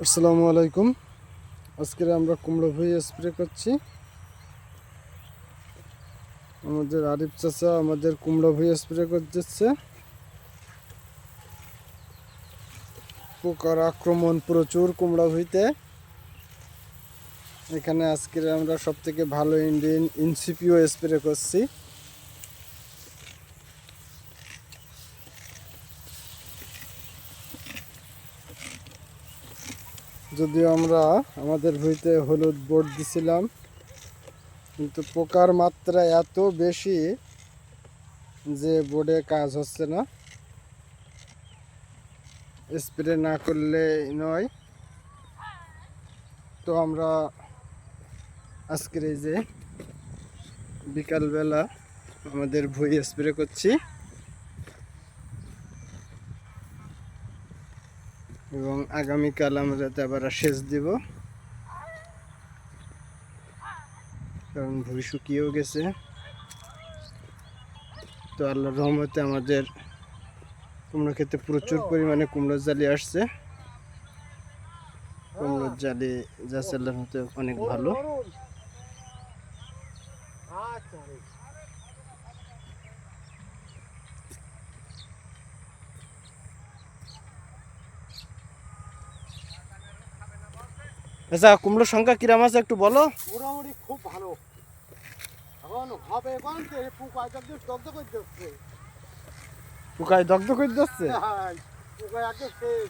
আসসালামু আলাইকুম। আজকে আমরা কুমড়ো ভুঁই স্প্রে করছি। আমাদের আরিফ চাচা আমাদের কুমড়ো ভুঁই স্প্রে করতেছে। পোকার আক্রমণ প্রচুর কুমড়ো ভুঁইতে। এখানে আজকে আমরা সব থেকে ভালো ইন্ডিয়ান ইনসিপিও স্প্রে করছি। যদিও আমরা আমাদের ভুঁইতে হলুদ বোর্ড দিছিলাম, কিন্তু পোকার মাত্রা এত বেশি যে বোর্ডে কাজ হচ্ছে না। স্প্রে না করলে নয়। তো আমরা আজকের এই যে বিকালবেলা আমাদের ভুঁই স্প্রে করছি এবং আগামীকাল আমরা আবার সেচ দিব, কারণ ভুঁই শুকিয়েও গেছে। তো আল্লাহর রহমতে আমাদের কুমড়ো খেতে প্রচুর পরিমাণে কুমড়োর জালি আসছে। কুমড়োর জালি যাচ্ছে আল্লাহর মতে অনেক ভালো। আচ্ছা, কুমড়োর সংখ্যা কিরাম আছে একটু বলো। মোটামুটি খুব ভালো। এখন হবে বলতে পোকায় দগ্ধ করে দিচ্ছে। পোকায় দগ্ধ করে দিচ্ছে। পোকায় একদম শেষ।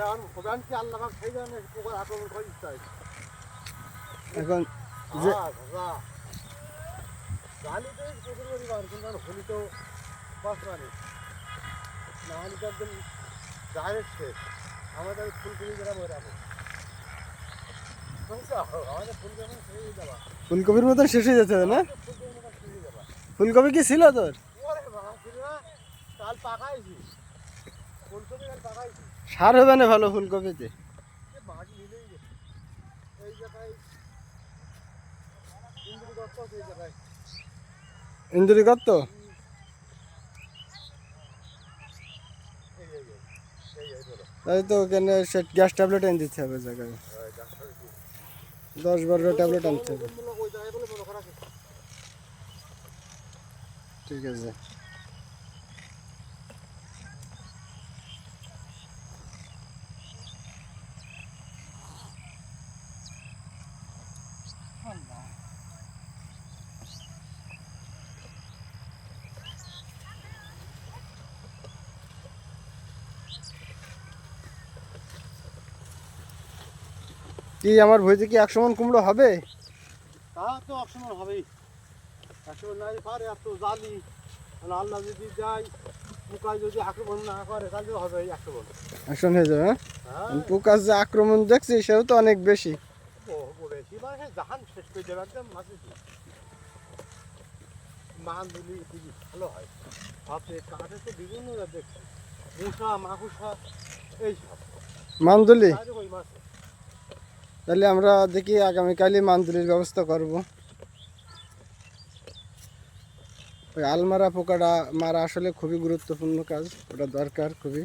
এখন ভোগান কি আল্লাহ সেই জন্য পোকার আক্রমণ করে দিচ্ছে। এখন যে জালিতে প্রচুর পরিমাণ, কিন্তু হোলি তো বাঁচবা নেই না, হলে তো একদম ডাইরেক্ট শেষ। আমাদের ফুলকপি যারা মরাবো, আমাদের ফুলকপি শেষ হয়ে যাবা। ফুলকপির মতন শেষ হয়ে যাচ্ছে না? ফুলকপি কি ছিল তোর? কাল পাকাইছি ফুলকপি, কাল পাকাইছি। সার হবে না ভালো ফুলকপিতে? মাটি মিলেই গেছে এই জায়গায়। ইন্দুরি গর্ত আছে এই জায়গায়। ইন্দুরি গর্ত? তাই তো ওখানে সে গ্যাস ট্যাবলেট এনে দিতে হবে জায়গায়। 10-12টা ট্যাবলেট আনতে হবে। ঠিক আছে। কি আমার ভুঁইতে কি 100 মণ কুমড়ো হবে? তা তো 100 মণ হবেই। 100 মণ নাই পারে, এত জালি। আল্লাহ যদি যায়, পোকায় যদি আক্রমণ না করে, তাহলে হবে 100 মণ। 100 হয়ে যাবে। হ্যাঁ, পোকার যে আক্রমণ দেখছি সেও তো অনেক বেশি। বেশি মানে জাহান শেষ করে দেবে একদম। মাঝে মান দিলি ভালো হয়। ভাবছে কাঠে তো বিভিন্ন দেখছি, মশা মাকুসা এইসব মানদুলি। ওই মাছ। তাহলে আমরা দেখি আগামীকালই মানদুলির ব্যবস্থা করব। ওই আলমারা পোকাটা মারা আসলে খুবই গুরুত্বপূর্ণ কাজ, ওটা দরকার খুবই।